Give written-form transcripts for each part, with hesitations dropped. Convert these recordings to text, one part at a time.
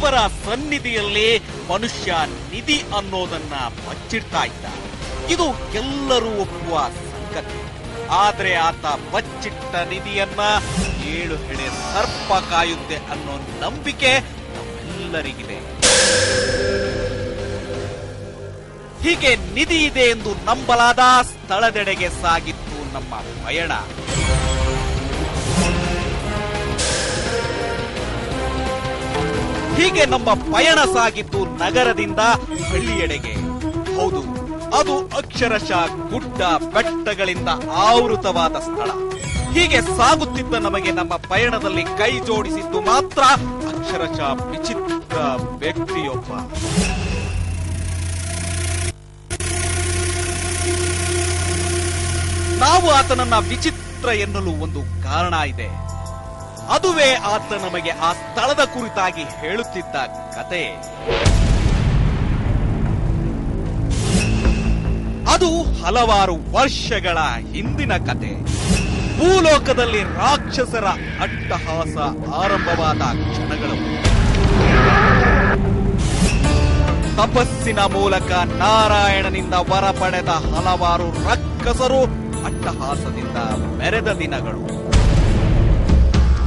ಇವರ ಸನ್ನಿಧಿಯಲ್ಲಿ ಮನುಷ್ಯ ನಿಧಿ ಅನ್ನೋದನ್ನ ಬಚ್ಚಿಡ್ತಾ ಇದ್ದ. ಇದು ಎಲ್ಲರೂ ಒಪ್ಪುವ ಸಂಗತಿ. ಆದ್ರೆ ಆತ ಬಚ್ಚಿಟ್ಟ ನಿಧಿಯನ್ನ 7 ಹೆಡೆ ಸರ್ಪ ಕಾಯುತ್ತೆ ಅನ್ನೋ ನಂಬಿಕೆ ನಮ್ಮೆಲ್ಲರಿಗಿದೆ. ಹೀಗೆ ನಿಧಿ ಇದೆ ಎಂದು ನಂಬಲಾದ ಸ್ಥಳದೆಡೆಗೆ ಸಾಗಿತ್ತು ನಮ್ಮ ಪಯಣ. ಹೀಗೆ ನಮ್ಮ ಪಯಣ ಸಾಗಿದ್ದು ನಗರದಿಂದ ಹಳ್ಳಿಯೆಡೆಗೆ. ಹೌದು, ಅದು ಅಕ್ಷರಶಃ ಗುಡ್ಡ ಬೆಟ್ಟಗಳಿಂದ ಆವೃತವಾದ ಸ್ಥಳ. ಹೀಗೆ ಸಾಗುತ್ತಿದ್ದ ನಮಗೆ ನಮ್ಮ ಪಯಣದಲ್ಲಿ ಕೈ ಜೋಡಿಸಿದ್ದು ಮಾತ್ರ ಅಕ್ಷರಶಃ ವಿಚಿತ್ರ ವ್ಯಕ್ತಿಯೊಬ್ಬ. ನಾವು ಆತನನ್ನ ವಿಚಿತ್ರ ಎನ್ನಲು ಒಂದು ಕಾರಣ ಇದೆ. ಅದುವೇ ಆತ ನಮಗೆ ಆ ಸ್ಥಳದ ಕುರಿತಾಗಿ ಹೇಳುತ್ತಿದ್ದ ಕತೆ. ಅದು ಹಲವಾರು ವರ್ಷಗಳ ಹಿಂದಿನ ಕತೆ. ಭೂಲೋಕದಲ್ಲಿ ರಾಕ್ಷಸರ ಅಟ್ಟಹಾಸ ಆರಂಭವಾದ ಕ್ಷಣಗಳು. ತಪಸ್ಸಿನ ಮೂಲಕ ನಾರಾಯಣನಿಂದ ವರ ಪಡೆದ ಹಲವಾರು ರಾಕ್ಷಸರು ಅಟ್ಟಹಾಸದಿಂದ ಮೆರೆದ ದಿನಗಳು.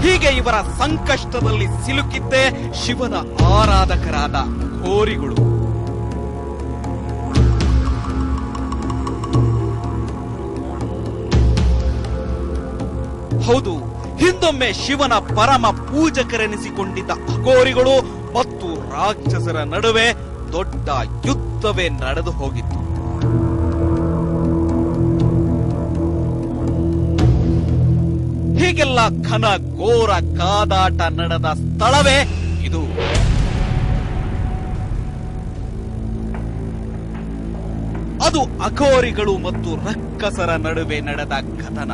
ಹೀಗೆ ಇವರ ಸಂಕಷ್ಟದಲ್ಲಿ ಸಿಲುಕಿದ್ದೇ ಶಿವನ ಆರಾಧಕರಾದ ಘೋರಿಗಳು. ಹೌದು, ಹಿಂದೊಮ್ಮೆ ಶಿವನ ಪರಮ ಪೂಜಕರೆನಿಸಿಕೊಂಡಿದ್ದ ಅಘೋರಿಗಳು ಮತ್ತು ರಾಕ್ಷಸರ ನಡುವೆ ದೊಡ್ಡ ಯುದ್ಧವೇ ನಡೆದು ಹೋಗಿತ್ತು. ಹೀಗೆಲ್ಲ ಘನ ಘೋರ ಕಾದಾಟ ನಡೆದ ಸ್ಥಳವೇ ಇದು. ಅದು ಅಘೋರಿಗಳು ಮತ್ತು ರಕ್ಕಸರ ನಡುವೆ ನಡೆದ ಕದನ.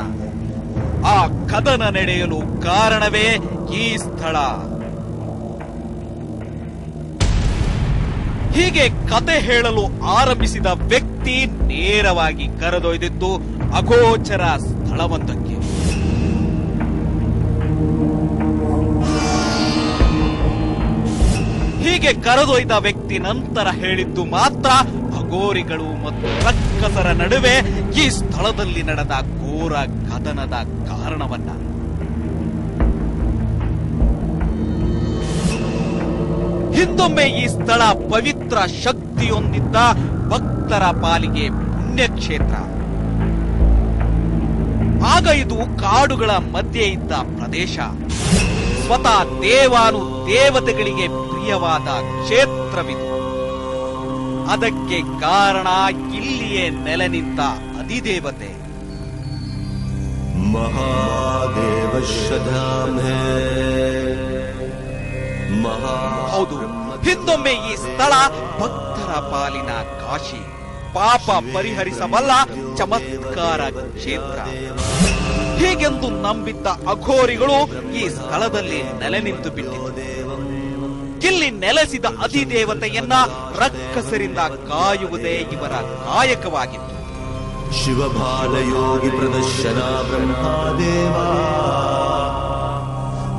ಆ ಕದನ ನಡೆಯಲು ಕಾರಣವೇ ಈ ಸ್ಥಳ. ಹೀಗೆ ಕತೆ ಹೇಳಲು ಆರಂಭಿಸಿದ ವ್ಯಕ್ತಿ ನೇರವಾಗಿ ಕರೆದೊಯ್ದಿದ್ದು ಅಗೋಚರ ಸ್ಥಳವೊಂದಕ್ಕೆ. ಹೀಗೆ ಕರೆದೊಯ್ದ ವ್ಯಕ್ತಿ ನಂತರ ಹೇಳಿದ್ದು ಮಾತ್ರ ಅಘೋರಿಗಳು ಮತ್ತು ರಕ್ಕಸರ ನಡುವೆ ಈ ಸ್ಥಳದಲ್ಲಿ ನಡೆದ ಘೋರ ಕದನದ ಕಾರಣವನ್ನ. ಹಿಂದೊಮ್ಮೆ ಈ ಸ್ಥಳ ಪವಿತ್ರ ಶಕ್ತಿಯೊಂದಿದ್ದ ಭಕ್ತರ ಪಾಲಿಗೆ ಪುಣ್ಯಕ್ಷೇತ್ರ. ಆಗ ಇದು ಕಾಡುಗಳ ಮಧ್ಯೆ ಇದ್ದ ಪ್ರದೇಶ. ಸ್ವತಃ ದೇವಾನು ದೇವತೆಗಳಿಗೆ ಪ್ರಿಯವಾದ ಕ್ಷೇತ್ರವಿದು. ಅದಕ್ಕೆ ಕಾರಣ ಇಲ್ಲಿಯೇ ನೆಲೆ ನಿಂತ ಅಧಿದೇವತೆ ಮಹಾದೇವ. ಹೌದು, ಹಿಂದೊಮ್ಮೆ ಈ ಸ್ಥಳ ಭಕ್ತರ ಪಾಲಿನ ಕಾಶಿ, ಪಾಪ ಪರಿಹರಿಸಬಲ್ಲ ಚಮತ್ಕಾರ ಕ್ಷೇತ್ರ. ಹೀಗೆಂದು ನಂಬಿದ್ದ ಅಘೋರಿಗಳು ಈ ಸ್ಥಳದಲ್ಲಿ ನೆಲೆ ನಿಂತು ಬಿಟ್ಟಿದ್ದರು. ಇಲ್ಲಿ ನೆಲೆಸಿದ ಅಧಿದೇವತೆಯನ್ನ ರಕ್ಕಸರಿಂದ ಕಾಯುವುದೇ ಇವರ ಕಾಯಕವಾಗಿತ್ತು. ಶಿವಭಾಲಯೋಗಿ ಪ್ರದರ್ಶನ ಬ್ರಹ್ಮದೇವ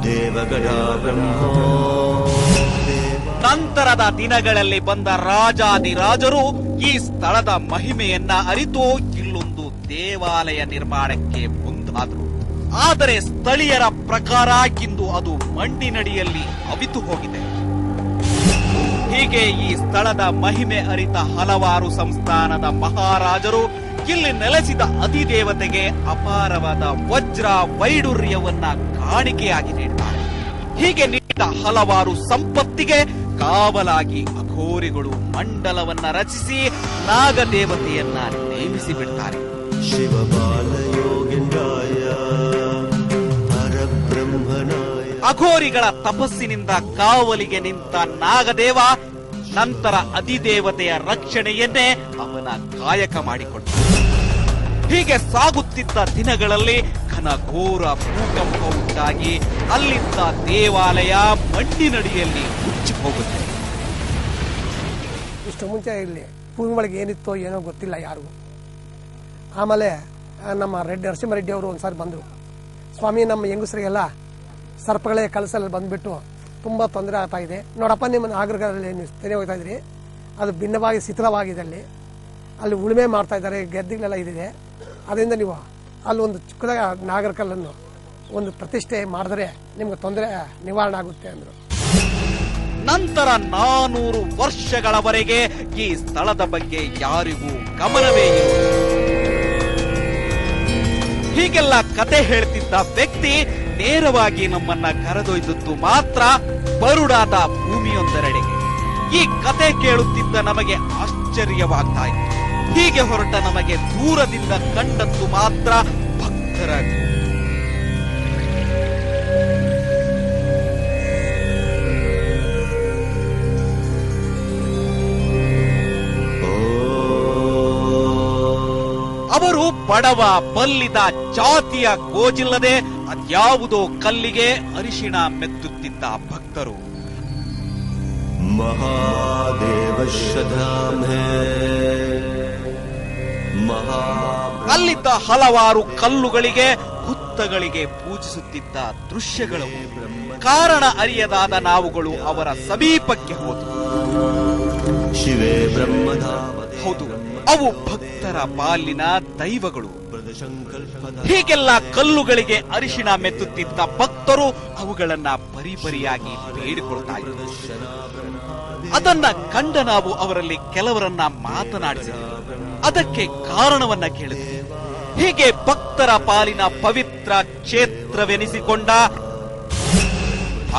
ದೇವಗಡ ಬ್ರಹ್ಮ. ನಂತರದ ದಿನಗಳಲ್ಲಿ ಬಂದ ರಾಜಾದಿರಾಜರು ಈ ಸ್ಥಳದ ಮಹಿಮೆಯನ್ನ ಅರಿತು ಇಲ್ಲೊಂದು ದೇವಾಲಯ ನಿರ್ಮಾಣಕ್ಕೆ ಮುಂದಾದರು. ಆದರೆ ಸ್ಥಳೀಯರ ಪ್ರಕಾರ ಇಂದು ಅದು ಮಂಡಿನಡಿಯಲ್ಲಿ ಅವಿತು ಹೋಗಿದೆ. ಹೀಗೆ ಈ ಸ್ಥಳದ ಮಹಿಮೆ ಅರಿತ ಹಲವಾರು ಸಂಸ್ಥಾನದ ಮಹಾರಾಜರು ಇಲ್ಲಿ ನೆಲೆಸಿದ ಅಧಿದೇವತೆಗೆ ಅಪಾರವಾದ ವಜ್ರ ವೈಡೂರ್ಯವನ್ನ ಕಾಣಿಕೆಯಾಗಿ ನೀಡುತ್ತಾರೆ. ಹೀಗೆ ನೀಡಿದ ಹಲವಾರು ಸಂಪತ್ತಿಗೆ ಕಾವಲಾಗಿ ಅಘೋರಿಗಳು ಮಂಡಲವನ್ನ ರಚಿಸಿ ನಾಗದೇವತೆಯನ್ನ ನೇಮಿಸಿ ಬಿಡ್ತಾರೆ. ಅಘೋರಿಗಳ ತಪಸ್ಸಿನಿಂದ ಕಾವಲಿಗೆ ನಿಂತ ನಾಗದೇವ ನಂತರ ಅಧಿದೇವತೆಯ ರಕ್ಷಣೆಯನ್ನೇ ಅವನ ಕಾಯಕ ಮಾಡಿಕೊಂಡ. ಹೀಗೆ ಸಾಗುತ್ತಿದ್ದ ದಿನಗಳಲ್ಲಿ ಘನಘೋರ ಭೂಕಂಪ ಉಂಟಾಗಿ ಅಲ್ಲಿದ್ದ ದೇವಾಲಯ ಮಂಡಿನಡಿಯಲ್ಲಿ ಮುಚ್ಚಿ ಹೋಗುತ್ತೆ. ಇಷ್ಟು ಮುಂಚೆ ಇಲ್ಲಿ ಭೂಮಿ ಒಳಗೆ ಏನಿತ್ತೋ ಏನೋ ಗೊತ್ತಿಲ್ಲ ಯಾರಿಗೂ. ಆಮೇಲೆ ನಮ್ಮ ನರಸಿಂಹರೆಡ್ಡಿ ಅವರು ಒಂದ್ಸಾರಿ ಬಂದರು. ಸ್ವಾಮಿ, ನಮ್ಮ ಹೆಂಗಸರಿಗೆಲ್ಲ ಸರ್ಪಗಳೇ ಕಲಸಲ್ಲಿ ಬಂದ್ಬಿಟ್ಟು ತುಂಬ ತೊಂದರೆ ಆಗ್ತಾ ಇದೆ. ನೋಡಪ್ಪ, ನಿಮ್ಮ ನಾಗರಿಕರಲ್ಲಿ ನೀವು ತೆನೆ ಹೋಗ್ತಾ ಇದ್ರಿ, ಅದು ಭಿನ್ನವಾಗಿ ಶಿಥಿಲವಾಗಿದೆ. ಅಲ್ಲಿ ಉಳುಮೆ ಮಾಡ್ತಾ ಇದ್ದಾರೆ, ಗೆದ್ದೆಗಳೆಲ್ಲ ಇದಿದೆ. ಅದರಿಂದ ನೀವು ಅಲ್ಲಿ ಒಂದು ಚಿಕ್ಕದಾಗಿ ನಾಗರಿಕರನ್ನು ಒಂದು ಪ್ರತಿಷ್ಠೆ ಮಾಡಿದ್ರೆ ನಿಮ್ಗೆ ತೊಂದರೆ ನಿವಾರಣೆ ಆಗುತ್ತೆ ಅಂದರು. ನಂತರ 400 ವರ್ಷಗಳವರೆಗೆ ಈ ಸ್ಥಳದ ಬಗ್ಗೆ ಯಾರಿಗೂ ಗಮನವೇ ಇಲ್ಲ. ಹೀಗೆಲ್ಲ ಕತೆ ಹೇಳ್ತಿದ್ದ ವ್ಯಕ್ತಿ ನೇರವಾಗಿ ನಮ್ಮನ್ನ ಕರೆದೊಯ್ದದ್ದು ಮಾತ್ರ ಬರುಡಾದ ಭೂಮಿಯೊಂದರೆಡೆಗೆ. ಈ ಕತೆ ಕೇಳುತ್ತಿದ್ದ ನಮಗೆ ಆಶ್ಚರ್ಯವಾಗ್ತಾ ಇತ್ತು. ಹೀಗೆ ಹೊರಟ ನಮಗೆ ದೂರದಿಂದ ಕಂಡದ್ದು ಮಾತ್ರ ಭಕ್ತರ ಅವರು ಬಡವ ಬಲ್ಲಿದ ಜಾತಿಯ ಗೋಜಿಲ್ಲದೆ ಅದ್ಯಾವುದೋ ಕಲ್ಲಿಗೆ ಅರಿಶಿಣ ಮೆತ್ತುತ್ತಿದ್ದ ಭಕ್ತರು. ಮಹಾದೇವ ಅಲ್ಲಿದ್ದ ಹಲವಾರು ಕಲ್ಲುಗಳಿಗೆ ಹುತ್ತಗಳಿಗೆ ಪೂಜಿಸುತ್ತಿದ್ದ ದೃಶ್ಯಗಳು. ಕಾರಣ ಅರಿಯದಾದ ನಾವುಗಳು ಅವರ ಸಮೀಪಕ್ಕೆ ಹೋದವು. ಶಿವೇ ಬ್ರಹ್ಮಧಾಮ. ಹೌದು, ಅವು ಭಕ್ತರ ಪಾಲಿನ ದೈವಗಳು. ಹೀಗೆಲ್ಲ ಕಲ್ಲುಗಳಿಗೆ ಅರಿಶಿಣ ಮೆತ್ತುತ್ತಿದ್ದ ಭಕ್ತರು ಅವುಗಳನ್ನ ಪರಿಪರಿಯಾಗಿ ಬೇಡಿಕೊಳ್ತಾ ಇದ್ದರು. ಅದನ್ನ ಕಂಡ ನಾವು ಅವರಲ್ಲಿ ಕೆಲವರನ್ನ ಮಾತನಾಡಿಸಿದ್ವಿ. ಅದಕ್ಕೆ ಕಾರಣವನ್ನ ಕೇಳಿದ್ವಿ. ಹೀಗೆ ಭಕ್ತರ ಪಾಲಿನ ಪವಿತ್ರ ಕ್ಷೇತ್ರವೆನಿಸಿಕೊಂಡ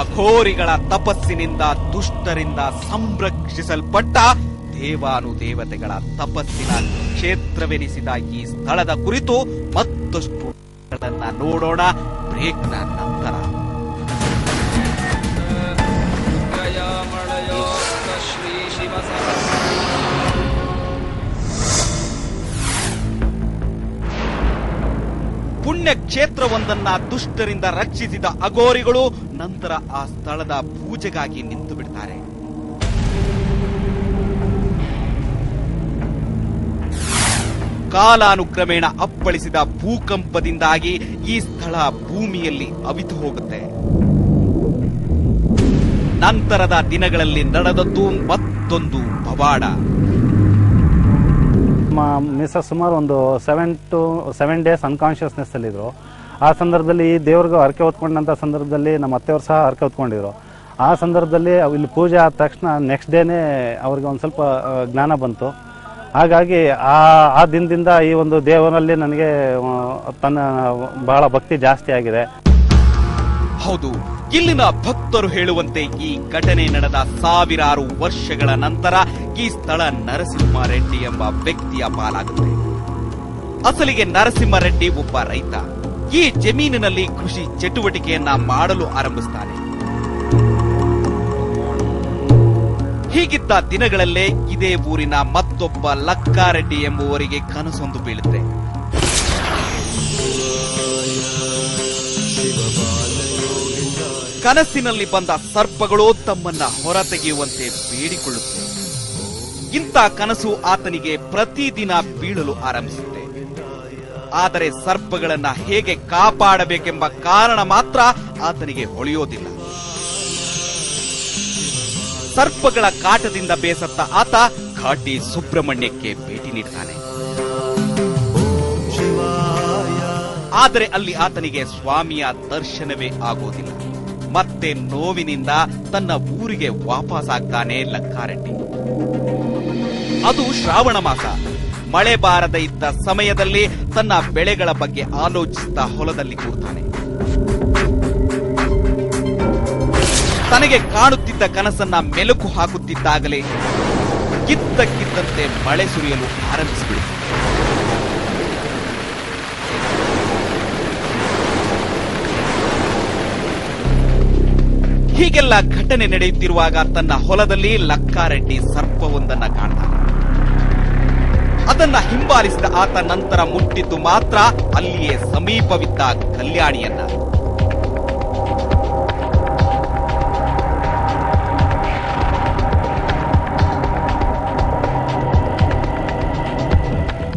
ಅಘೋರಿಗಳ ತಪಸ್ಸಿನಿಂದ ದುಷ್ಟರಿಂದ ಸಂರಕ್ಷಿಸಲ್ಪಟ್ಟ ದೇವಾನುದೇವತೆಗಳ ತಪಸ್ಸಿನ ಕ್ಷೇತ್ರವೆನಿಸಿದ ಈ ಸ್ಥಳದ ಕುರಿತು ಮತ್ತಷ್ಟು ನೋಡೋಣ ಬ್ರೇಕ್ನ ನಂತರ. ಪುಣ್ಯ ಕ್ಷೇತ್ರವೊಂದನ್ನ ದುಷ್ಟರಿಂದ ರಕ್ಷಿಸಿದ ಅಘೋರಿಗಳು ನಂತರ ಆ ಸ್ಥಳದ ಪೂಜೆಗಾಗಿ ನಿಂತು ಬಿಡ್ತಾರೆ. ಕಾಲಾನುಕ್ರಮೇಣ ಅಪ್ಪಳಿಸಿದ ಭೂಕಂಪದಿಂದಾಗಿ ಈ ಸ್ಥಳ ಭೂಮಿಯಲ್ಲಿ ಅವಿತು ಹೋಗುತ್ತೆ. ನಂತರದ ದಿನಗಳಲ್ಲಿ ನಡೆದದ್ದು ಮತ್ತೊಂದು ಪವಾಡ. ಮಿಸಸ್ ಸುಮಾರು ಒಂದು 7 ಡೇಸ್ ಅನ್ಕಾನ್ಶಿಯಸ್ನೆಸ್ ಅಲ್ಲಿದ್ರು. ಆ ಸಂದರ್ಭದಲ್ಲಿ ದೇವ್ರಿಗೆ ಹರಕೆ ಹೊತ್ಕೊಂಡಂತ ಸಂದರ್ಭದಲ್ಲಿ ನಮ್ಮ ಅತ್ತೆಯವರು ಸಹ ಹರಕೆ ಹೊತ್ಕೊಂಡಿದ್ರು. ಆ ಸಂದರ್ಭದಲ್ಲಿ ಇಲ್ಲಿ ಪೂಜೆ ಆದ ತಕ್ಷಣ ನೆಕ್ಸ್ಟ್ ಡೇನೇ ಅವ್ರಿಗೆ ಒಂದು ಸ್ವಲ್ಪ ಜ್ಞಾನ ಬಂತು. ಹಾಗಾಗಿ ಆ ದಿನದಿಂದ ಈ ಒಂದು ದೇವರಲ್ಲಿ ನನಗೆ ಬಹಳ ಭಕ್ತಿ ಜಾಸ್ತಿ ಆಗಿದೆ. ಹೌದು, ಇಲ್ಲಿನ ಭಕ್ತರು ಹೇಳುವಂತೆ ಈ ಘಟನೆ ನಡೆದ ಸಾವಿರಾರು ವರ್ಷಗಳ ನಂತರ ಈ ಸ್ಥಳ ನರಸಿಂಹರೆಡ್ಡಿ ಎಂಬ ವ್ಯಕ್ತಿಯ ಪಾಲಾಗುತ್ತೆ. ಅಸಲಿಗೆ ನರಸಿಂಹರೆಡ್ಡಿ ಒಬ್ಬ ರೈತ. ಈ ಜಮೀನಿನಲ್ಲಿ ಕೃಷಿ ಚಟುವಟಿಕೆಯನ್ನ ಮಾಡಲು ಆರಂಭಿಸ್ತಾನೆ. ಹೀಗಿದ್ದ ದಿನಗಳಲ್ಲೇ ಇದೇ ಊರಿನ ಮತ್ತೊಬ್ಬ ಲಕ್ಕಾರೆಡ್ಡಿ ಎಂಬುವರಿಗೆ ಕನಸೊಂದು ಬೀಳುತ್ತೆ. ಕನಸಿನಲ್ಲಿ ಬಂದ ಸರ್ಪಗಳು ತಮ್ಮನ್ನ ಹೊರತೆಗೆಯುವಂತೆ ಬೇಡಿಕೊಳ್ಳುತ್ತೆ. ಇಂಥ ಕನಸು ಆತನಿಗೆ ಪ್ರತಿದಿನ ಬೀಳಲು ಆರಂಭಿಸುತ್ತೆ. ಆದರೆ ಸರ್ಪಗಳನ್ನ ಹೇಗೆ ಕಾಪಾಡಬೇಕೆಂಬ ಕಾರಣ ಮಾತ್ರ ಆತನಿಗೆ ಹೊಳೆಯೋದಿಲ್ಲ. ಸರ್ಪಗಳ ಕಾಟದಿಂದ ಬೇಸತ್ತ ಆತ ಘಾಟಿ ಸುಬ್ರಹ್ಮಣ್ಯಕ್ಕೆ ಭೇಟಿ ನೀಡ್ತಾನೆ. ಆದರೆ ಅಲ್ಲಿ ಆತನಿಗೆ ಸ್ವಾಮಿಯ ದರ್ಶನವೇ ಆಗೋದಿಲ್ಲ. ಮತ್ತೆ ನೋವಿನಿಂದ ತನ್ನ ಊರಿಗೆ ವಾಪಸ್ ಆಗ್ತಾನೆ ಲಕ್ಕಾರೆಡ್ಡಿ. ಅದು ಶ್ರಾವಣ ಮಾಸ. ಮಳೆ ಬಾರದೆ ಇದ್ದ ಸಮಯದಲ್ಲಿ ತನ್ನ ಬೆಳೆಗಳ ಬಗ್ಗೆ ಆಲೋಚಿಸುತ್ತಾ ಹೊಲದಲ್ಲಿ ಕೂರ್ತಾನೆ. ತನಗೆ ಕಾಣುತ್ತಿದ್ದ ಕನಸನ್ನ ಮೆಲುಕು ಹಾಕುತ್ತಿದ್ದಾಗಲೇ ಕಿದ್ದಕ್ಕಿದ್ದಂತೆ ಮಳೆ ಸುರಿಯಲು ಆರಂಭಿಸಿಬಿಡುತ್ತೆ. ಹೀಗೆಲ್ಲ ಘಟನೆ ನಡೆಯುತ್ತಿರುವಾಗ ತನ್ನ ಹೊಲದಲ್ಲಿ ಲಕ್ಕಾರೆಡ್ಡಿ ಸರ್ಪವೊಂದನ್ನ ಕಾಣ್ತಾನೆ. ಅದನ್ನ ಹಿಂಬಾಲಿಸಿದ ಆತ ನಂತರ ಮುಟ್ಟಿದ್ದು ಮಾತ್ರ ಅಲ್ಲಿಯೇ ಸಮೀಪವಿದ್ದ ಕಲ್ಯಾಣಿಯನ್ನ.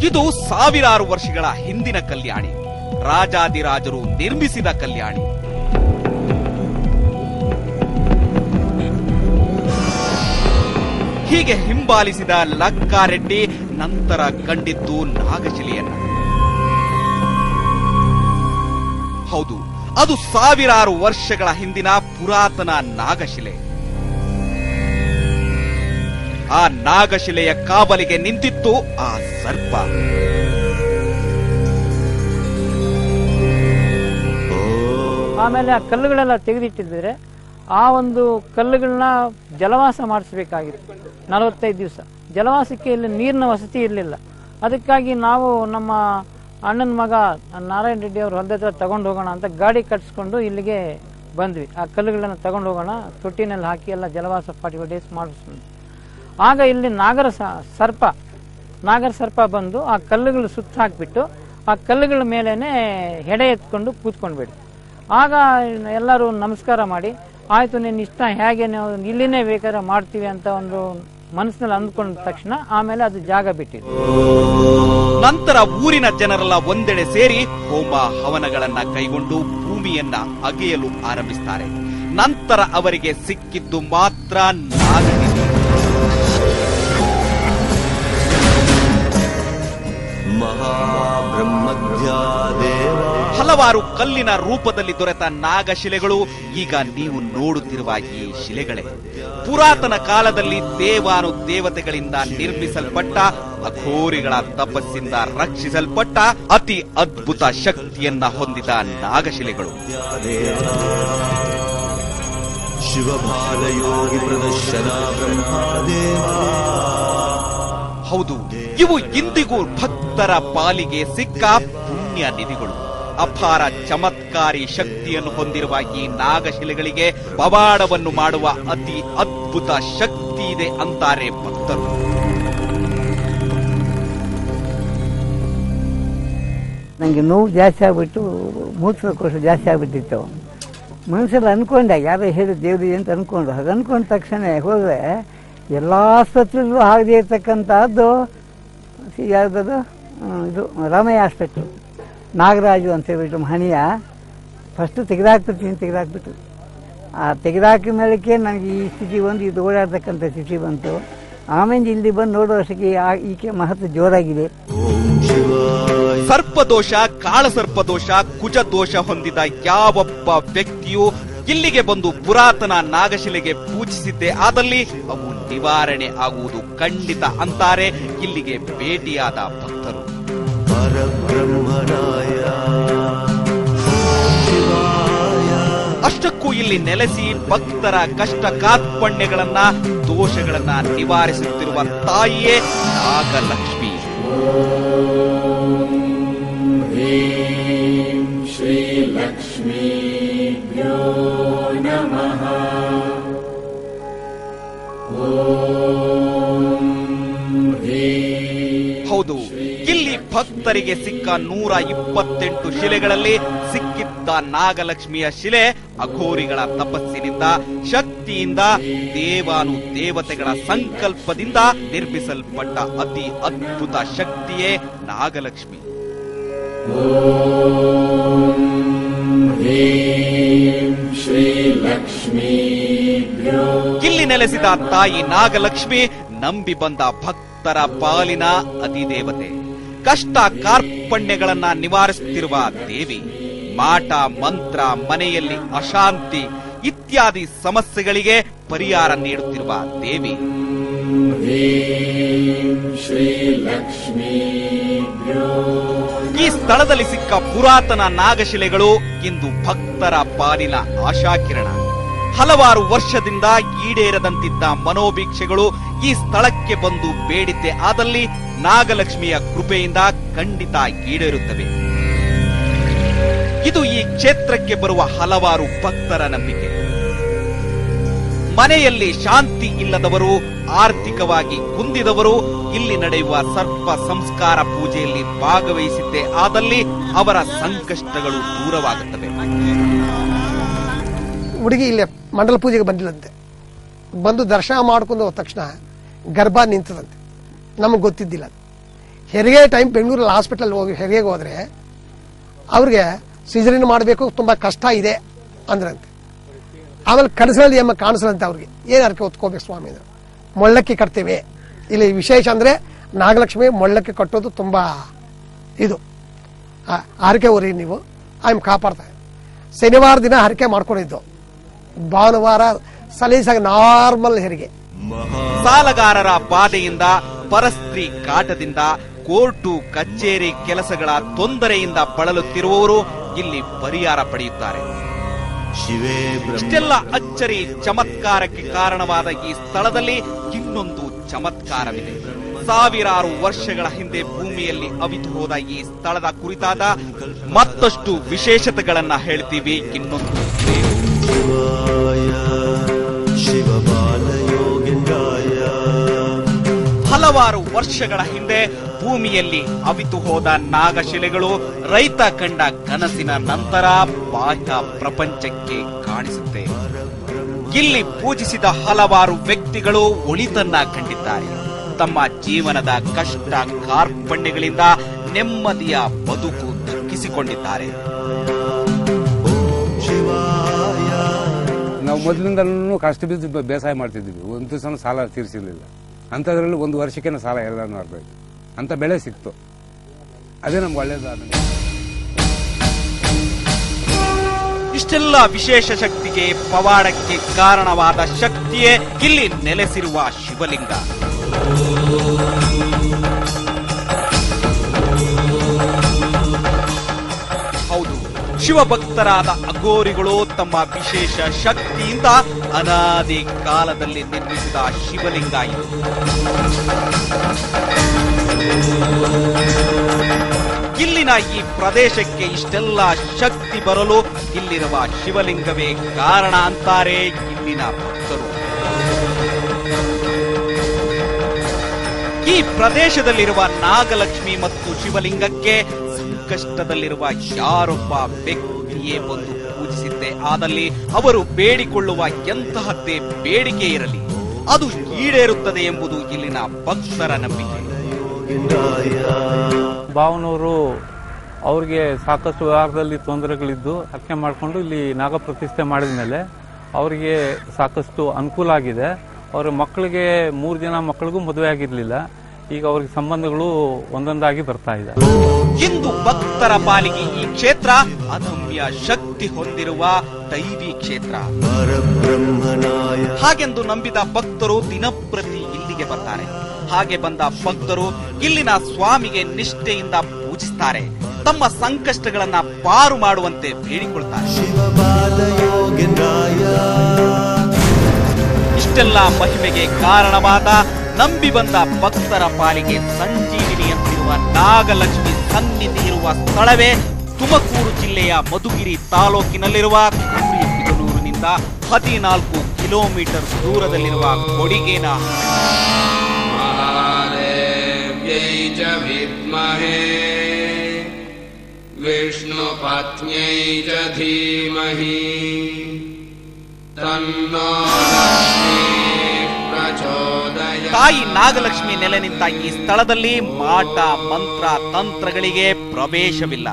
ಇದು ಸಾವಿರಾರು ವರ್ಷಗಳ ಹಿಂದಿನ ಕಲ್ಯಾಣಿ. ರಾಜಾದಿರಾಜರು ನಿರ್ಮಿಸಿದ ಕಲ್ಯಾಣಿ. ಹೀಗೆ ಹಿಂಬಾಲಿಸಿದ ಲಂಕಾರೆಡ್ಡಿ ನಂತರ ಕಂಡಿದ್ದು ನಾಗಶಿಲೆಯನ್ನ. ಹೌದು, ಅದು ಸಾವಿರಾರು ವರ್ಷಗಳ ಹಿಂದಿನ ಪುರಾತನ ನಾಗಶಿಲೆ. ಆ ನಾಗಶಿಲೆಯ ಕಾವಲಿಗೆ ನಿಂತಿತ್ತು ಆ ಸರ್ಪ. ಆಮೇಲೆ ಆ ಕಲ್ಲುಗಳೆಲ್ಲ ತೆಗೆದಿಟ್ಟಿದ್ರೆ ಆ ಒಂದು ಕಲ್ಲುಗಳನ್ನ ಜಲವಾಸ ಮಾಡಿಸಬೇಕಾಗಿತ್ತು. 45 ದಿವಸ ಜಲವಾಸಕ್ಕೆ ಇಲ್ಲಿ ನೀರಿನ ವಸತಿ ಇರಲಿಲ್ಲ. ಅದಕ್ಕಾಗಿ ನಾವು ನಮ್ಮ ಅಣ್ಣನ ಮಗ ನಾರಾಯಣ ರೆಡ್ಡಿ ಅವರು ಹೊಲದ ಹತ್ರ ತಗೊಂಡು ಹೋಗೋಣ ಅಂತ ಗಾಡಿ ಕಟ್ಸ್ಕೊಂಡು ಇಲ್ಲಿಗೆ ಬಂದ್ವಿ. ಆ ಕಲ್ಲುಗಳನ್ನ ತಗೊಂಡು ಹೋಗೋಣ, ತೊಟ್ಟಿನಲ್ಲಿ ಹಾಕಿ ಎಲ್ಲ ಜಲವಾಸ 45 ಡೇಸ್ ಮಾಡಿಸ್ಕೊಂಡು. ಆಗ ಇಲ್ಲಿ ನಾಗರ ಸರ್ಪ ಬಂದು ಆ ಕಲ್ಲುಗಳು ಸುತ್ತ ಹಾಕ್ಬಿಟ್ಟು ಆ ಕಲ್ಲುಗಳ ಮೇಲೇನೆ ಹೆಡೆ ಎತ್ಕೊಂಡು ಕೂತ್ಕೊಂಡ್ಬಿಡಿ. ಆಗ ಎಲ್ಲರೂ ನಮಸ್ಕಾರ ಮಾಡಿ, ಆಯ್ತು ನಿನ್ನ ಇಷ್ಟ, ಹೇಗೆ ನಾವು ಇಲ್ಲಿನೇ ಬೇಕಾದ್ರೆ ಮಾಡ್ತೀವಿ ಅಂತ ಒಂದು ಮನಸ್ಸಿನಲ್ಲಿ ಅಂದ್ಕೊಂಡ ತಕ್ಷಣ ಆಮೇಲೆ ಅದು ಜಾಗ ಬಿಟ್ಟಿದೆ. ನಂತರ ಊರಿನ ಜನರೆಲ್ಲ ಒಂದೆಡೆ ಸೇರಿ ಹೋಮ ಹವನಗಳನ್ನ ಕೈಗೊಂಡು ಭೂಮಿಯನ್ನ ಅಗೆಯಲು ಆರಂಭಿಸ್ತಾರೆ. ನಂತರ ಅವರಿಗೆ ಸಿಕ್ಕಿದ್ದು ಮಾತ್ರ ನಾಗನಿಧಿ. ಹಲವಾರು ಕಲ್ಲಿನ ರೂಪದಲ್ಲಿ ದೊರೆತ ನಾಗಶಿಲೆಗಳು ಈಗ ನೀವು ನೋಡುತ್ತಿರುವ ಈ ಶಿಲೆಗಳೇ. ಪುರಾತನ ಕಾಲದಲ್ಲಿ ದೇವಾನುದೇವತೆಗಳಿಂದ ನಿರ್ಮಿಸಲ್ಪಟ್ಟ, ಅಘೋರಿಗಳ ತಪಸ್ಸಿಂದ ರಕ್ಷಿಸಲ್ಪಟ್ಟ ಅತಿ ಅದ್ಭುತ ಶಕ್ತಿಯನ್ನ ಹೊಂದಿದ ನಾಗಶಿಲೆಗಳು. ಶಿವಭಾಲಯೋಗಿ ಪ್ರದರ್ಶನ ಬ್ರಹ್ಮದೇವ. ಹೌದು, ಇವು ಇಂದಿಗೂ ಭಕ್ತರ ಪಾಲಿಗೆ ಸಿಕ್ಕ ಪುಣ್ಯ ನಿಧಿಗಳು. ಅಪಾರ ಚಮತ್ಕಾರಿ ಶಕ್ತಿಯನ್ನು ಹೊಂದಿರುವ ಈ ನಾಗಶಿಲೆಗಳಿಗೆ ಪವಾಡವನ್ನು ಮಾಡುವ ಅತಿ ಅದ್ಭುತ ಶಕ್ತಿ ಇದೆ ಅಂತಾರೆ ಭಕ್ತರು. ನನಗೆ ನೋವು ಜಾಸ್ತಿ ಆಗ್ಬಿಟ್ಟು ಮೂತ್ರಕೋಶ ಜಾಸ್ತಿ ಆಗ್ಬಿಟ್ಟಿತ್ತು. ಮನಸ್ಸಲ್ಲಿ ಅನ್ಕೊಂಡೆ, ಯಾರೋ ಹೇಳಿ ದೇವ್ರಿ ಅಂತ ಅನ್ಕೊಂಡು, ಹಾಗೆ ಅನ್ಕೊಂಡ ತಕ್ಷಣ ಹೋದರೆ ಎಲ್ಲ ಆಸ್ಪತ್ರೆಯಲ್ಲೂ ಆಗದೆ ಇರ್ತಕ್ಕಂಥದ್ದು ಯಾವುದದು ಇದು ರಾಮಯ್ಯ ಹಾಸ್ಪಿಟ್ಲು, ನಾಗರಾಜು ಅಂತ ಹೇಳ್ಬಿಟ್ಟು ಹಣಿಯ ಫಸ್ಟು ತೆಗೆದಾಕ್ಬಿಟ್ಟು ಆ ತೆಗೆದಾಕಿದ ಮೇಲಕ್ಕೆ ನನಗೆ ಈ ಸ್ಥಿತಿ ಬಂದು ಇದು ಓಡಾಡ್ತಕ್ಕಂಥ ಸ್ಥಿತಿ ಬಂತು. ಆಮೇಲೆ ಇಲ್ಲಿ ಬಂದು ನೋಡೋ ವರ್ಷಕ್ಕೆ ಈಕೆ ಮಹತ್ವ ಜೋರಾಗಿದೆ. ಸರ್ಪದೋಷ, ಕಾಳಸರ್ಪದೋಷ, ಕುಜದೋಷ ಹೊಂದಿದ ಯಾವೊಬ್ಬ ವ್ಯಕ್ತಿಯು ಇಲ್ಲಿಗೆ ಬಂದು ಪುರಾತನ ನಾಗಶಿಲೆಗೆ ಪೂಜಿಸಿದ್ದೇ ಆದಲ್ಲಿ ಅವು ನಿವಾರಣೆ ಆಗುವುದು ಖಂಡಿತ ಅಂತಾರೆ ಇಲ್ಲಿಗೆ ಭೇಟಿಯಾದ ಭಕ್ತರು. ಅಷ್ಟಕ್ಕೂ ಇಲ್ಲಿ ನೆಲೆಸಿ ಭಕ್ತರ ಕಷ್ಟ ಕಾರ್ಪಣ್ಯಗಳನ್ನ, ದೋಷಗಳನ್ನ ನಿವಾರಿಸುತ್ತಿರುವ ತಾಯಿಯೇ ನಾಗಲಕ್ಷ್ಮಿ. ಶ್ರೀ ಲಕ್ಷ್ಮೀಭ್ಯೋ ನಮಃ. ಹೌದು, ಇಲ್ಲಿ ಭಕ್ತರಿಗೆ ಸಿಕ್ಕ 128 ಶಿಲೆಗಳಲ್ಲಿ ಸಿಕ್ಕಿದ್ದ ನಾಗಲಕ್ಷ್ಮಿಯ ಶಿಲೆ ಅಘೋರಿಗಳ ತಪಸ್ಸಿನಿಂದ, ಶಕ್ತಿಯಿಂದ, ದೇವಾನುದೇವತೆಗಳ ಸಂಕಲ್ಪದಿಂದ ನಿರ್ಮಿಸಲ್ಪಟ್ಟ ಅತಿ ಅದ್ಭುತ ಶಕ್ತಿಯೇ ನಾಗಲಕ್ಷ್ಮಿ. ಇಲ್ಲಿ ನೆಲೆಸಿದ ತಾಯಿ ನಾಗಲಕ್ಷ್ಮಿ ನಂಬಿ ಬಂದ ಭಕ್ತರ ಪಾಲಿನ ಅತಿದೇವತೆ. ಕಷ್ಟ ಕಾರ್ಪಣ್ಯಗಳನ್ನ ನಿವಾರಿಸುತ್ತಿರುವ ದೇವಿ. ಮಾಟ ಮಂತ್ರ, ಮನೆಯಲ್ಲಿ ಅಶಾಂತಿ ಇತ್ಯಾದಿ ಸಮಸ್ಯೆಗಳಿಗೆ ಪರಿಹಾರ ನೀಡುತ್ತಿರುವ ದೇವಿ. ಈ ಸ್ಥಳದಲ್ಲಿ ಸಿಕ್ಕ ಪುರಾತನ ನಾಗಶಿಲೆಗಳು ಇಂದು ಭಕ್ತರ ಪಾಲಿನ ಆಶಾಕಿರಣ. ಹಲವಾರು ವರ್ಷದಿಂದ ಈಡೇರದಂತಿದ್ದ ಮನೋಭೀಕ್ಷೆಗಳು ಈ ಸ್ಥಳಕ್ಕೆ ಬಂದು ಬೇಡಿದ್ದೆ ಆದಲ್ಲಿ ನಾಗಲಕ್ಷ್ಮಿಯ ಕೃಪೆಯಿಂದ ಖಂಡಿತ ಈಡೇರುತ್ತವೆ. ಇದು ಈ ಕ್ಷೇತ್ರಕ್ಕೆ ಬರುವ ಹಲವಾರು ಭಕ್ತರ ನಂಬಿಕೆ. ಮನೆಯಲ್ಲಿ ಶಾಂತಿ ಇಲ್ಲದವರು, ಆರ್ಥಿಕವಾಗಿ ಕುಂದಿದವರು ಇಲ್ಲಿ ನಡೆಯುವ ಸರ್ಪ ಸಂಸ್ಕಾರ ಪೂಜೆಯಲ್ಲಿ ಭಾಗವಹಿಸಿದ್ದೇ ಆದಲ್ಲಿ ಅವರ ಸಂಕಷ್ಟಗಳು ದೂರವಾಗುತ್ತವೆ. ಹುಡುಗಿ ಇಲ್ಲಿ ಮಂಡಲ ಪೂಜೆಗೆ ಬಂದಿಲ್ಲಂತೆ. ಬಂದು ದರ್ಶನ ಮಾಡ್ಕೊಂಡು ಹೋದ ತಕ್ಷಣ ಗರ್ಭ ನಿಂತದಂತೆ. ನಮಗೆ ಗೊತ್ತಿದ್ದಿಲ್ಲ. ಹೆರಿಗೆ ಟೈಮ್ ಬೆಂಗಳೂರಲ್ಲಿ ಹಾಸ್ಪಿಟಲ್ ಹೋಗಿ ಹೆರಿಗೆಗೆ ಹೋದ್ರೆ ಅವ್ರಿಗೆ ಸಿಜರಿನ್ ಮಾಡಬೇಕು, ತುಂಬಾ ಕಷ್ಟ ಇದೆ ಅಂದ್ರಂತೆ. ಆಮೇಲೆ ಕನಸಲ್ಲಿ ಕಾಣಿಸಲಂತೆ. ಅವ್ರಿಗೆ ಏನು ಅರ್ಕೆ ಹೊತ್ಕೋಬೇಕು ಸ್ವಾಮಿ ಅಂದ್ರೆ ಮೊಳ್ಳಕ್ಕಿ ಕಟ್ತೀವಿ. ಇಲ್ಲಿ ವಿಶೇಷ ಅಂದರೆ ನಾಗಲಕ್ಷ್ಮಿ ಮೊಳ್ಳಕ್ಕಿ ಕಟ್ಟೋದು ತುಂಬ ಇದು ಹರಕೆ ಊರಿ ನೀವು ಆಯ್ಮ್ ಕಾಪಾಡ್ತಾರೆ. ಶನಿವಾರ ದಿನ ಹರಕೆ ಮಾಡ್ಕೊಂಡಿದ್ದು, ಭಾನುವಾರ ಸಲೀಸಾಗಿ ನಾರ್ಮಲ್ ಹೆರಿಗೆ. ಸಾಲಗಾರರ ಬಾಧೆಯಿಂದ, ಪರಸ್ತ್ರೀ ಕಾಟದಿಂದ, ಕೋರ್ಟು ಕಚೇರಿ ಕೆಲಸಗಳ ತೊಂದರೆಯಿಂದ ಬಳಲುತ್ತಿರುವವರು ಇಲ್ಲಿ ಪರಿಹಾರ ಪಡೆಯುತ್ತಾರೆ. ಇಷ್ಟೆಲ್ಲ ಅಚ್ಚರಿ ಚಮತ್ಕಾರಕ್ಕೆ ಕಾರಣವಾದ ಈ ಸ್ಥಳದಲ್ಲಿ ಇನ್ನೊಂದು ಚಮತ್ಕಾರವಿದೆ. ಸಾವಿರಾರು ವರ್ಷಗಳ ಹಿಂದೆ ಭೂಮಿಯಲ್ಲಿ ಅವಿತು ಹೋದ ಈ ಸ್ಥಳದ ಕುರಿತಾದ ಮತ್ತಷ್ಟು ವಿಶೇಷತೆಗಳನ್ನ ಹೇಳ್ತೀವಿ ಇನ್ನೊಂದು. ಹಲವಾರು ವರ್ಷಗಳ ಹಿಂದೆ ಭೂಮಿಯಲ್ಲಿ ಅವಿತು ಹೋದ ನಾಗಶಿಲೆಗಳು ರೈತ ಕಂಡ ಕನಸಿನ ನಂತರ ಬಾಹ್ಯ ಪ್ರಪಂಚಕ್ಕೆ ಕಾಣಿಸುತ್ತೆ. ಇಲ್ಲಿ ಪೂಜಿಸಿದ ಹಲವಾರು ವ್ಯಕ್ತಿಗಳು ಒಳಿತನ್ನ ಕಂಡಿದ್ದಾರೆ. ತಮ್ಮ ಜೀವನದ ಕಷ್ಟ ಕಾರ್ಪಣ್ಯಗಳಿಂದ ನೆಮ್ಮದಿಯ ಬದುಕು ದಕ್ಕಿಸಿಕೊಂಡಿದ್ದಾರೆ. ನಾವು ಮೊದಲಿಂದಲೂ ಕಷ್ಟ ಬಿದ್ದು ಬೇಸಾಯ ಮಾಡ್ತಿದ್ವಿ. ಒಂದು ದಿವಸ ಸಾಲ ತೀರಿಸಿರ್ಲಿಲ್ಲ. ಅಂಥದ್ರಲ್ಲಿ ಒಂದು ವರ್ಷಕ್ಕೆ ಸಾಲ ಎಲ್ಲಾನು ಆಗ್ಬೇಕು ಅಂತ ಬೆಳೆ ಸಿಕ್ತು. ಅದೇ ನಮ್ಗೆ ಒಳ್ಳೇದಾದ. ಇಷ್ಟೆಲ್ಲ ವಿಶೇಷ ಶಕ್ತಿಗೆ, ಪವಾಡಕ್ಕೆ ಕಾರಣವಾದ ಶಕ್ತಿಯೇ ಇಲ್ಲಿ ನೆಲೆಸಿರುವ ಶಿವಲಿಂಗ. ಹೌದು, ಶಿವಭಕ್ತರಾದ ಅಘೋರಿಗಳು ತಮ್ಮ ವಿಶೇಷ ಶಕ್ತಿಯಿಂದ ಅನಾದಿ ಕಾಲದಲ್ಲಿ ನಿರ್ಮಿಸಿದ ಶಿವಲಿಂಗ ಇದು. ಇಲ್ಲಿನ ಈ ಪ್ರದೇಶಕ್ಕೆ ಇಷ್ಟೆಲ್ಲ ಶಕ್ತಿ ಬರಲು ಇಲ್ಲಿರುವ ಶಿವಲಿಂಗವೇ ಕಾರಣ ಅಂತಾರೆ ಇಲ್ಲಿನ ಭಕ್ತರು. ಈ ಪ್ರದೇಶದಲ್ಲಿರುವ ನಾಗಲಕ್ಷ್ಮಿ ಮತ್ತು ಶಿವಲಿಂಗಕ್ಕೆ ಸಂಕಷ್ಟದಲ್ಲಿರುವ ಯಾರೊಬ್ಬ ವ್ಯಕ್ತಿಯೇ ಬಂದು ಪೂಜಿಸಿದ್ದೇ ಆದಲ್ಲಿ ಅವರು ಬೇಡಿಕೊಳ್ಳುವ ಎಂತಹದ್ದೇ ಬೇಡಿಕೆ ಇರಲಿ ಅದು ಈಡೇರುತ್ತದೆ ಎಂಬುದು ಇಲ್ಲಿನ ಭಕ್ತರ ನಂಬಿಕೆ. ಭಾವನವರು ಅವ್ರಿಗೆ ಸಾಕಷ್ಟು ವ್ಯವಹಾರದಲ್ಲಿ ತೊಂದರೆಗಳಿದ್ದು ಹರಕೆ ಮಾಡಿಕೊಂಡು ಇಲ್ಲಿ ನಾಗ ಪ್ರತಿಷ್ಠೆ ಮಾಡಿದ ಮೇಲೆ ಅವರಿಗೆ ಸಾಕಷ್ಟು ಅನುಕೂಲ ಆಗಿದೆ. ಅವರ ಮಕ್ಕಳಿಗೆ 3 ಜನ ಮಕ್ಕಳಿಗೂ ಮದುವೆ ಆಗಿರ್ಲಿಲ್ಲ. ಈಗ ಅವ್ರಿಗೆ ಸಂಬಂಧಗಳು ಒಂದೊಂದಾಗಿ ಬರ್ತಾ ಇದೆ. ಇಂದು ಭಕ್ತರ ಪಾಲಿಗೆ ಈ ಕ್ಷೇತ್ರ ಅದಮ್ಯ ಶಕ್ತಿ ಹೊಂದಿರುವ ದೈವಿ ಕ್ಷೇತ್ರ. ಹಾಗೆಂದು ನಂಬಿದ ಭಕ್ತರು ದಿನಪ್ರತಿ ಇಲ್ಲಿಗೆ ಬರ್ತಾರೆ. ಹಾಗೆ ಬಂದ ಭಕ್ತರು ಇಲ್ಲಿನ ಸ್ವಾಮಿಗೆ ನಿಷ್ಠೆಯಿಂದ ಪೂಜಿಸ್ತಾರೆ. ತಮ್ಮ ಸಂಕಷ್ಟಗಳನ್ನ ಪಾರು ಮಾಡುವಂತೆ ಬೇಡಿಕೊಳ್ತಾರೆ. ಇಷ್ಟೆಲ್ಲ ಮಹಿಮೆಗೆ ಕಾರಣವಾದ, ನಂಬಿ ಬಂದ ಭಕ್ತರ ಪಾಲಿಗೆ ಸಂಜೀವಿನಿಯಂತಿರುವ ನಾಗಲಕ್ಷ್ಮಿ ಸನ್ನಿಧಿ ಇರುವ ಸ್ಥಳವೇ ತುಮಕೂರು ಜಿಲ್ಲೆಯ ಮಧುಗಿರಿ ತಾಲೂಕಿನಲ್ಲಿರುವ ಕುರಿಬಿದನೂರಿನಿಂದ 14 ಕಿಲೋಮೀಟರ್ ದೂರದಲ್ಲಿರುವ ಕೊಡಿಗೇನ. ಮಹಾದೇವ್ಯೈ ಚ ವಿದ್ಮಹೇ ವಿಷ್ಣುಪತ್ನ್ಯೈ ಚ ಧೀಮಹಿ ತನ್ನೋ ಲಕ್ಷ್ಮೀ ಪ್ರಚೋದಯಾತ್. ತಾಯಿ ನಾಗಲಕ್ಷ್ಮಿ ನೆಲೆ ನಿಂತ ಈ ಸ್ಥಳದಲ್ಲಿ ಮಾಟ ಮಂತ್ರ ತಂತ್ರಗಳಿಗೆ ಪ್ರವೇಶವಿಲ್ಲ.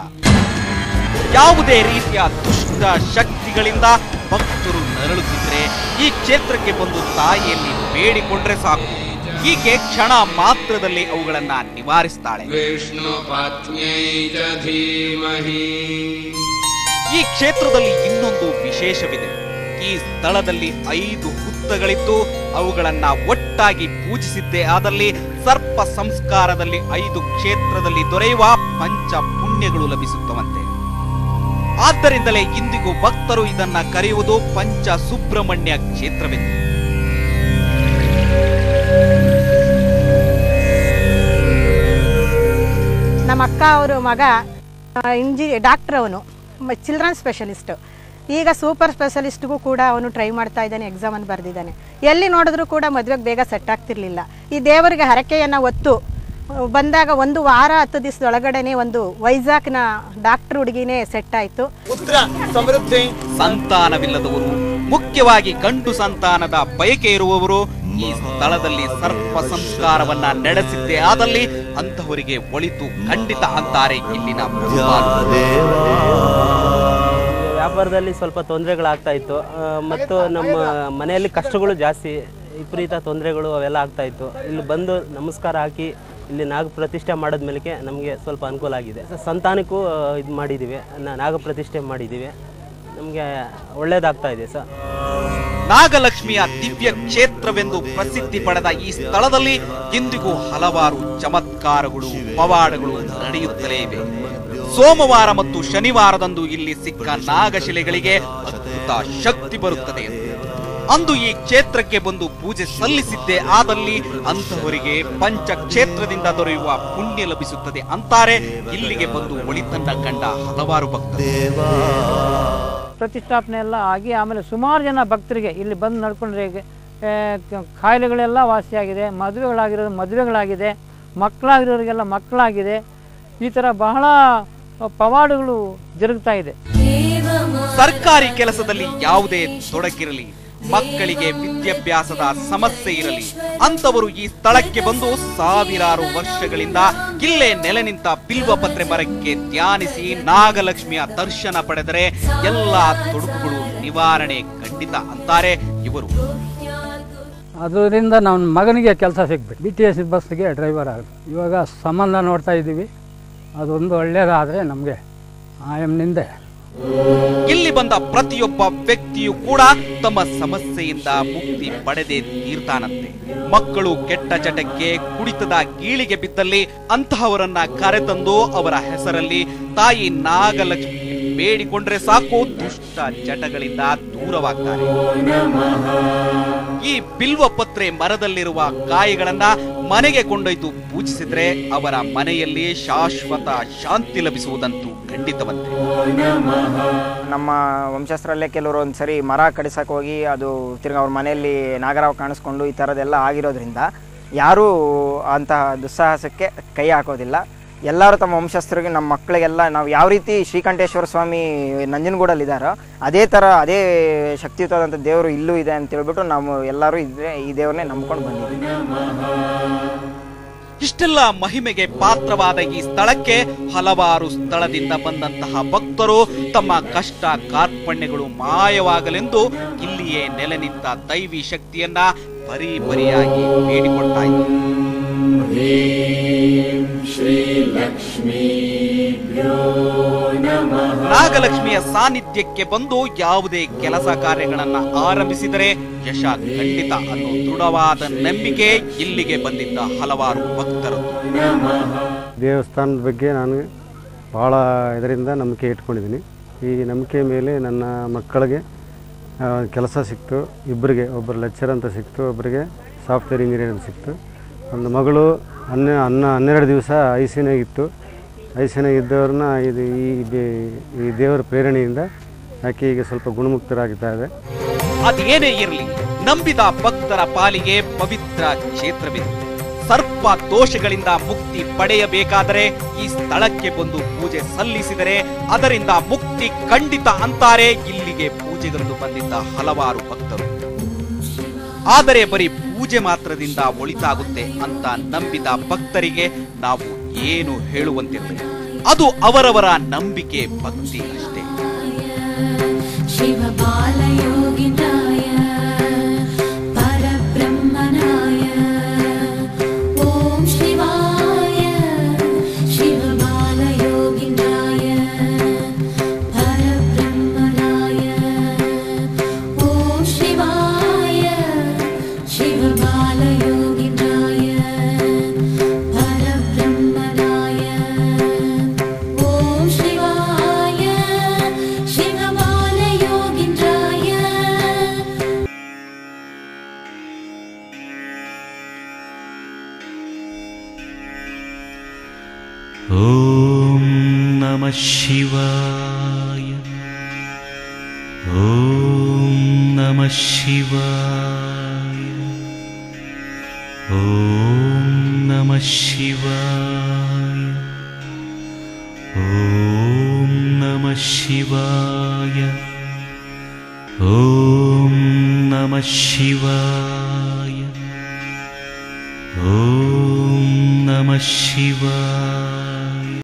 ಯಾವುದೇ ರೀತಿಯ ದುಷ್ಟ ಶಕ್ತಿಗಳಿಂದ ಭಕ್ತರು ನರಳುತ್ತಿದ್ರೆ ಈ ಕ್ಷೇತ್ರಕ್ಕೆ ಬಂದು ತಾಯಿಯಲ್ಲಿ ಬೇಡಿಕೊಂಡ್ರೆ ಸಾಕು, ಹೀಗೆ ಕ್ಷಣ ಮಾತ್ರದಲ್ಲಿ ಅವುಗಳನ್ನ ನಿವಾರಿಸ್ತಾಳೆ. ವಿಷ್ಣುಪತ್ನ್ಯೈ ಚ ಧೀಮಹಿ. ಈ ಕ್ಷೇತ್ರದಲ್ಲಿ ಇನ್ನೊಂದು ವಿಶೇಷವಿದೆ. ಈ ಸ್ಥಳದಲ್ಲಿ 5 ಹುತ್ತಗಳಿದ್ದು ಅವುಗಳನ್ನ ಒಟ್ಟಾಗಿ ಪೂಜಿಸಿದ್ದೇ ಆದಲ್ಲಿ ಸರ್ಪ ಸಂಸ್ಕಾರದಲ್ಲಿ 5 ಕ್ಷೇತ್ರದಲ್ಲಿ ದೊರೆಯುವ ಪಂಚ ಪುಣ್ಯಗಳು ಲಭಿಸುತ್ತವಂತೆ. ಆದ್ದರಿಂದಲೇ ಇಂದಿಗೂ ಭಕ್ತರು ಇದನ್ನ ಕರೆಯುವುದು ಪಂಚ ಸುಬ್ರಹ್ಮಣ್ಯ ಕ್ಷೇತ್ರವೆಂದು. ನಮ್ಮ ಅಕ್ಕ ಅವರು ಮಗ ಡಾಕ್ಟರ್, ಅವನು ಚಿಲ್ಡ್ರನ್ ಸ್ಪೆಷಲಿಸ್ಟ್. ಈಗ ಸೂಪರ್ ಸ್ಪೆಷಲಿಸ್ಟ್ಗೂ ಕೂಡ ಅವನು ಟ್ರೈ ಮಾಡ್ತಾ ಇದ್ದಾನೆ, ಎಕ್ಸಾಮನ್ನು ಬರೆದಿದ್ದಾನೆ. ಎಲ್ಲಿ ನೋಡಿದ್ರು ಕೂಡ ಮದುವೆಗೆ ಬೇಗ ಸೆಟ್ ಆಗ್ತಿರ್ಲಿಲ್ಲ. ಈ ದೇವರಿಗೆ ಹರಕೆಯನ್ನು ಹೊತ್ತು ಬಂದಾಗ 1 ವಾರ 10 ದಿವಸದೊಳಗಡೆನೆ ಒಂದು ವೈಜಾಗ್ನ ಡಾಕ್ಟರ್ ಹುಡುಗಿನೇ ಸೆಟ್ ಆಯ್ತು. ಸಂತಾನವಿಲ್ಲದವರು, ಮುಖ್ಯವಾಗಿ ಗಂಡು ಸಂತಾನದ ಬಯಕೆ ಇರುವವರು ಈ ಸ್ಥಳದಲ್ಲಿ ಸರ್ಪ ಸಂಸ್ಕಾರವನ್ನ ನಡೆಸಿದ್ದೇ ಆದಲ್ಲಿ ಅಂತಹವರಿಗೆ ಒಳಿತು ಖಂಡಿತ ಅಂತಾರೆ ಇಲ್ಲಿನ ವ್ಯಾಪಾರದಲ್ಲಿ ಸ್ವಲ್ಪ ತೊಂದರೆಗಳಾಗ್ತಾ ಇತ್ತು ಮತ್ತು ನಮ್ಮ ಮನೆಯಲ್ಲಿ ಕಷ್ಟಗಳು ಜಾಸ್ತಿ. ವಿಪರೀತ ತೊಂದರೆಗಳು ಅವೆಲ್ಲ ಆಗ್ತಾಯಿತ್ತು. ಇಲ್ಲಿ ಬಂದು ನಮಸ್ಕಾರ ಹಾಕಿ ಇಲ್ಲಿ ನಾಗ ಪ್ರತಿಷ್ಠೆ ಮಾಡಿದ್ಮೇಲೆ ನಮಗೆ ಸ್ವಲ್ಪ ಅನುಕೂಲ ಆಗಿದೆ. ಸಂತಾನಕ್ಕೂ ಇದು ಮಾಡಿದ್ದೀವಿ, ನಾಗ ಪ್ರತಿಷ್ಠೆ ಮಾಡಿದ್ದೀವಿ, ನಮಗೆ ಒಳ್ಳೆಯದಾಗ್ತಾ ಇದೆ ಸರ್. ನಾಗಲಕ್ಷ್ಮಿಯ ದಿವ್ಯ ಕ್ಷೇತ್ರವೆಂದು ಪ್ರಸಿದ್ಧಿ ಪಡೆದ ಈ ಸ್ಥಳದಲ್ಲಿ ಇಂದಿಗೂ ಹಲವಾರು ಚಮತ್ಕಾರಗಳು ಪವಾಡಗಳು ನಡೆಯುತ್ತಲೇ ಇವೆ. ಸೋಮವಾರ ಮತ್ತು ಶನಿವಾರದಂದು ಇಲ್ಲಿ ಸಿಕ್ಕ ನಾಗಶಿಲೆಗಳಿಗೆ ಅದ್ಭುತ ಶಕ್ತಿ ಬರುತ್ತದೆ. ಅಂದು ಈ ಕ್ಷೇತ್ರಕ್ಕೆ ಬಂದು ಪೂಜೆ ಸಲ್ಲಿಸಿದ್ದೇ ಆದಲ್ಲಿ ಅಂತಹವರಿಗೆ ಪಂಚಕ್ಷೇತ್ರದಿಂದ ದೊರೆಯುವ ಪುಣ್ಯ ಲಭಿಸುತ್ತದೆ ಅಂತಾರೆ ಇಲ್ಲಿಗೆ ಬಂದು ಒಳಿತನ್ನ ಕಂಡ ಹಲವಾರು ಭಕ್ತರು. ಪ್ರತಿಷ್ಠಾಪನೆ ಎಲ್ಲ ಆಗಿ ಆಮೇಲೆ ಸುಮಾರು ಜನ ಭಕ್ತರಿಗೆ ಇಲ್ಲಿ ಬಂದು ನಡ್ಕೊಂಡ್ರೆ ಕಾಯಿಲೆಗಳೆಲ್ಲ ವಾಸಿಯಾಗಿದೆ, ಮದುವೆಗಳಾಗಿದೆ, ಮಕ್ಕಳಾಗಿರೋರಿಗೆಲ್ಲ ಮಕ್ಕಳಾಗಿದೆ. ಈ ಥರ ಬಹಳ ಪವಾಡಗಳು ಜರುಗ್ತಾ ಇದೆ. ಸರ್ಕಾರಿ ಕೆಲಸದಲ್ಲಿ ಯಾವುದೇ ತೊಡಕಿರಲಿ, ಮಕ್ಕಳಿಗೆ ವಿದ್ಯಾಭ್ಯಾಸದ ಸಮಸ್ಯೆ ಇರಲಿ, ಅಂತವರು ಈ ಸ್ಥಳಕ್ಕೆ ಬಂದು ಸಾವಿರಾರು ವರ್ಷಗಳಿಂದ ಇಲ್ಲೇ ನೆಲೆ ನಿಂತ ಬಿಲ್ವಪತ್ರೆ ಮರಕ್ಕೆ ಧ್ಯಾನಿಸಿ ನಾಗಲಕ್ಷ್ಮಿಯ ದರ್ಶನ ಪಡೆದರೆ ಎಲ್ಲಾ ತೊಡಕುಗಳು ನಿವಾರಣೆ ಖಂಡಿತ ಅಂತಾರೆ ಇವರು. ಅದರಿಂದ ನಮ್ಮ ಮಗನಿಗೆ ಕೆಲಸ ಸಿಗ್ಬೇಕು, BTS ಬಸ್ಗೆ ಡ್ರೈವರ್ ಆಗ. ಇವಾಗ ಸಂಬಂಧ ನೋಡ್ತಾ ಇದ್ದೀವಿ, ಅದೊಂದು ಒಳ್ಳೆಯದಾದರೆ ನಮಗೆ ಆಯಮ್ನಿಂದ. ಇಲ್ಲಿ ಬಂದ ಪ್ರತಿಯೊಬ್ಬ ವ್ಯಕ್ತಿಯು ಕೂಡ ತಮ್ಮ ಸಮಸ್ಯೆಯಿಂದ ಮುಕ್ತಿ ಪಡೆದೇ ತೀರ್ತಾನಂತೆ. ಮಕ್ಕಳು ಕೆಟ್ಟ ಚಟಕ್ಕೆ ಕುಡಿತದ ಗೀಳಿಗೆ ಬಿದ್ದಲ್ಲಿ ಅಂತಹವರನ್ನ ಕರೆತಂದು ಅವರ ಹೆಸರಲ್ಲಿ ತಾಯಿ ನಾಗಲಕ್ಷ್ಮಿ ಬೇಡಿಕೊಂಡ್ರೆ ಸಾಕು, ದುಷ್ಟ ಚಟಗಳಿಂದ ದೂರವಾಗ್ತಾರೆ. ಈ ಬಿಲ್ವಪತ್ರೆ ಮರದಲ್ಲಿರುವ ಕಾಯಿಗಳನ್ನ ಮನೆಗೆ ಕೊಂಡೊಯ್ದು ಪೂಜಿಸಿದ್ರೆ ಅವರ ಮನೆಯಲ್ಲಿ ಶಾಶ್ವತ ಶಾಂತಿ ಲಭಿಸುವುದಂತೂ ಖಂಡಿತವಂತೆ. ನಮ್ಮ ವಂಶಸ್ಥರಲ್ಲೇ ಕೆಲವರು ಒಂದ್ಸರಿ ಮರ ಕಡಿಸಕ್ಕೆ ಹೋಗಿ ಅದು ತಿರ್ಗಿ ಅವ್ರ ಮನೆಯಲ್ಲಿ ನಾಗರಾವ್ ಕಾಣಿಸ್ಕೊಂಡು ಈ ಥರದ್ದೆಲ್ಲ ಆಗಿರೋದ್ರಿಂದ ಯಾರೂ ಅಂತಹ ದುಸ್ಸಾಹಸಕ್ಕೆ ಕೈ ಹಾಕೋದಿಲ್ಲ. ಎಲ್ಲರೂ ತಮ್ಮ ವಂಶಸ್ಥರಿಗೆ, ನಮ್ಮ ಮಕ್ಕಳಿಗೆಲ್ಲ ನಾವು ಯಾವ ರೀತಿ ಶ್ರೀಕಂಠೇಶ್ವರ ಸ್ವಾಮಿ ನಂಜನಗೂಡಲ್ಲಿದ್ದಾರೋ ಅದೇ ಥರ ಅದೇ ಶಕ್ತಿಯುತವಾದಂಥ ದೇವರು ಇಲ್ಲೂ ಇದೆ ಅಂತ ಹೇಳ್ಬಿಟ್ಟು ನಾವು ಎಲ್ಲರೂ ಈ ದೇವರನ್ನೇ ನಂಬ್ಕೊಂಡು ಬಂದಿದ್ದೀವಿ. ಇಷ್ಟೆಲ್ಲ ಮಹಿಮೆಗೆ ಪಾತ್ರವಾದ ಈ ಸ್ಥಳಕ್ಕೆ ಹಲವಾರು ಸ್ಥಳದಿಂದ ಬಂದಂತಹ ಭಕ್ತರು ತಮ್ಮ ಕಷ್ಟ ಕಾರ್ಪಣ್ಯಗಳು ಮಾಯವಾಗಲೆಂದು ಇಲ್ಲಿಯೇ ನೆಲೆ ನಿಂತ ದೈವಿ ಶಕ್ತಿಯನ್ನ ಬರಿಯಾಗಿ ಬೇಡಿಕೊಳ್ತಾ ಇದ್ದಾರೆ. ನಾಗಲಕ್ಷ್ಮಿಯ ಸಾನ್ನಿಧ್ಯಕ್ಕೆ ಬಂದು ಯಾವುದೇ ಕೆಲಸ ಕಾರ್ಯಗಳನ್ನ ಆರಂಭಿಸಿದರೆ ಯಶ ಖಂಡಿತ ಅನ್ನೋ ದೃಢವಾದ ನಂಬಿಕೆ ಇಲ್ಲಿಗೆ ಬಂದಿದ್ದ ಹಲವಾರು ಭಕ್ತರು. ದೇವಸ್ಥಾನದ ಬಗ್ಗೆ ನಾನು ಬಹಳ ಇದರಿಂದ ನಂಬಿಕೆ ಇಟ್ಕೊಂಡಿದ್ದೀನಿ. ಈ ನಂಬಿಕೆ ಮೇಲೆ ನನ್ನ ಮಕ್ಕಳಿಗೆ ಕೆಲಸ ಸಿಕ್ತು, ಇಬ್ಬರಿಗೆ, ಒಬ್ಬರು ಲೆಕ್ಚರ್ ಅಂತ ಸಿಕ್ತು, ಒಬ್ಬರಿಗೆ ಸಾಫ್ಟ್ವೇರ್ ಇಂಜಿನಿಯರ್ ಅಂತ ಸಿಕ್ತು. ಒಂದು ಮಗಳು 12 ದಿವಸ ಐಸಿನಾಗಿತ್ತು. ಐಸಿನಾಗಿದ್ದವ್ರನ್ನ ಇದು ಈ ದೇವರ ಪ್ರೇರಣೆಯಿಂದ ಆಕೆ ಈಗ ಸ್ವಲ್ಪ ಗುಣಮುಕ್ತರಾಗಿದ್ದಾರೆ. ಅದೇನೇ ಇರಲಿ, ನಂಬಿದ ಭಕ್ತರ ಪಾಲಿಗೆ ಪವಿತ್ರ ಕ್ಷೇತ್ರವಿದೆ. ಸರ್ಪ ದೋಷಗಳಿಂದ ಮುಕ್ತಿ ಪಡೆಯಬೇಕಾದರೆ ಈ ಸ್ಥಳಕ್ಕೆ ಬಂದು ಪೂಜೆ ಸಲ್ಲಿಸಿದರೆ ಅದರಿಂದ ಮುಕ್ತಿ ಖಂಡಿತ ಅಂತಾರೆ ಇಲ್ಲಿಗೆ ಪೂಜೆಗೆಂದು ಬಂದಿದ್ದ ಹಲವಾರು ಭಕ್ತರು. ಆದರೆ ಬರೀ ಪೂಜೆ ಮಾತ್ರದಿಂದ ಒಳಿತಾಗುತ್ತೆ ಅಂತ ನಂಬಿದ ಭಕ್ತರಿಗೆ ನಾವು ಏನು ಹೇಳುವಂತಿರಲಿಲ್ಲ. ಅದು ಅವರವರ ನಂಬಿಕೆ, ಭಕ್ತಿ ಅಷ್ಟೇ. ಓಂ ನಮಃ ಶಿವಾಯ. ಓಂ ನಮಃ ಶಿವಾಯ. ಓಂ ನಮಃ ಶಿವಾಯ. ಓಂ ನಮಃ ಶಿವಾಯ. ಓಂ ನಮಃ ಶಿವಾಯ. ಓಂ ನಮಃ ಶಿವಾಯ.